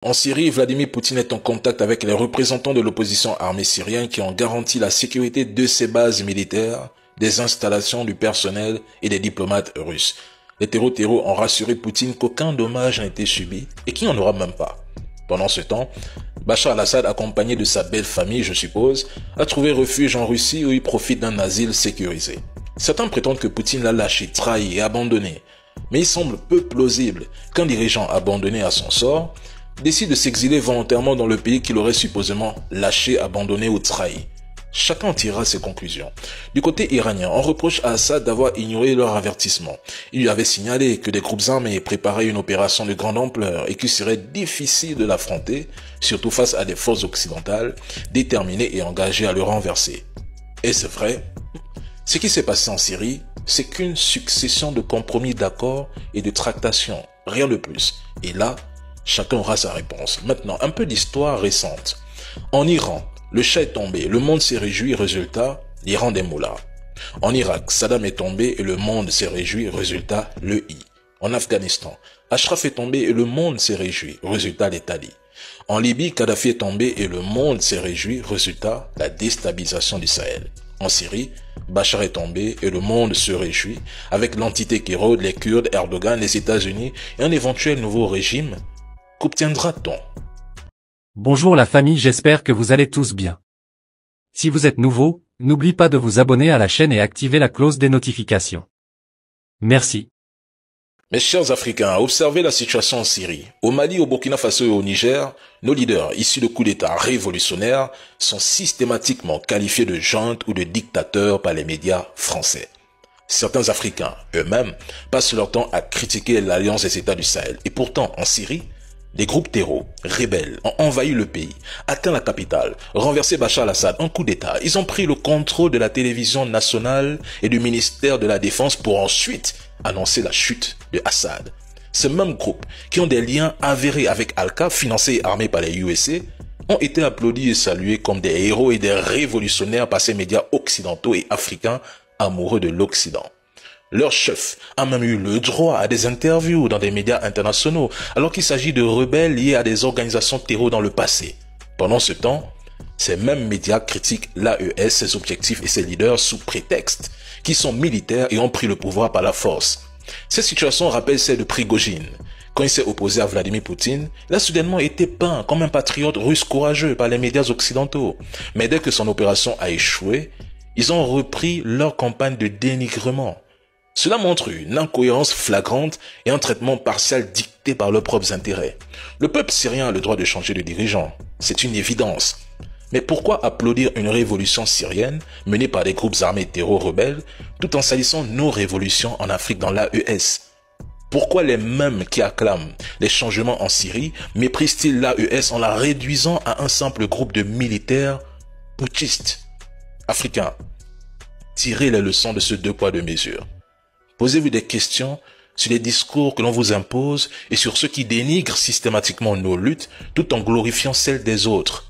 En Syrie, Vladimir Poutine est en contact avec les représentants de l'opposition armée syrienne qui ont garanti la sécurité de ses bases militaires, des installations du personnel et des diplomates russes. Les terreaux ont rassuré Poutine qu'aucun dommage n'a été subi et qu'il n'y en aura même pas. Pendant ce temps, Bachar al-Assad, accompagné de sa belle famille, je suppose, a trouvé refuge en Russie où il profite d'un asile sécurisé. Certains prétendent que Poutine l'a lâché, trahi et abandonné. Mais il semble peu plausible qu'un dirigeant abandonné à son sort décide de s'exiler volontairement dans le pays qu'il aurait supposément lâché, abandonné ou trahi. Chacun tirera ses conclusions. Du côté iranien, on reproche à Assad d'avoir ignoré leur avertissement. Il lui avait signalé que des groupes armés préparaient une opération de grande ampleur et qu'il serait difficile de l'affronter, surtout face à des forces occidentales déterminées et engagées à le renverser. Et c'est vrai, ce qui s'est passé en Syrie, c'est qu'une succession de compromis d'accords et de tractations, rien de plus. Et là, chacun aura sa réponse. Maintenant, un peu d'histoire récente. En Iran, le Shah est tombé, le monde s'est réjoui, résultat, l'Iran des moulahs. En Irak, Saddam est tombé et le monde s'est réjoui, résultat, le I. En Afghanistan, Ashraf est tombé et le monde s'est réjoui, résultat, les talibs. En Libye, Kadhafi est tombé et le monde s'est réjoui, résultat, la déstabilisation du Sahel. En Syrie, Bachar est tombé et le monde se réjouit avec l'entité qui rôde, les Kurdes, Erdogan, les États-Unis et un éventuel nouveau régime. Qu'obtiendra-t-on? Bonjour la famille, j'espère que vous allez tous bien. Si vous êtes nouveau, n'oubliez pas de vous abonner à la chaîne et activer la cloche des notifications. Merci. Mes chers Africains, observez la situation en Syrie. Au Mali, au Burkina Faso et au Niger, nos leaders issus de coups d'État révolutionnaires sont systématiquement qualifiés de juntes ou de dictateurs par les médias français. Certains Africains, eux-mêmes, passent leur temps à critiquer l'alliance des États du Sahel. Et pourtant, en Syrie, des groupes terreaux, rebelles, ont envahi le pays, atteint la capitale, renversé Bachar al-Assad en coup d'État. Ils ont pris le contrôle de la télévision nationale et du ministère de la Défense pour ensuite annoncer la chute de Assad. Ces mêmes groupes, qui ont des liens avérés avec Al-Qaïda, financés et armés par les USA, ont été applaudis et salués comme des héros et des révolutionnaires par ces médias occidentaux et africains amoureux de l'Occident. Leur chef a même eu le droit à des interviews dans des médias internationaux, alors qu'il s'agit de rebelles liés à des organisations terroristes dans le passé. Pendant ce temps, ces mêmes médias critiquent l'AES, ses objectifs et ses leaders sous prétexte qu'ils sont militaires et ont pris le pouvoir par la force. Cette situation rappelle celle de Prigojine. Quand il s'est opposé à Vladimir Poutine, il a soudainement été peint comme un patriote russe courageux par les médias occidentaux. Mais dès que son opération a échoué, ils ont repris leur campagne de dénigrement. Cela montre une incohérence flagrante et un traitement partial dicté par leurs propres intérêts. Le peuple syrien a le droit de changer de dirigeant, c'est une évidence. Mais pourquoi applaudir une révolution syrienne menée par des groupes armés terror-rebelles tout en salissant nos révolutions en Afrique dans l'AES? Pourquoi les mêmes qui acclament les changements en Syrie méprisent-ils l'AES en la réduisant à un simple groupe de militaires putschistes? Africains, tirez les leçons de ce deux poids deux mesures. Posez-vous des questions sur les discours que l'on vous impose et sur ceux qui dénigrent systématiquement nos luttes tout en glorifiant celles des autres.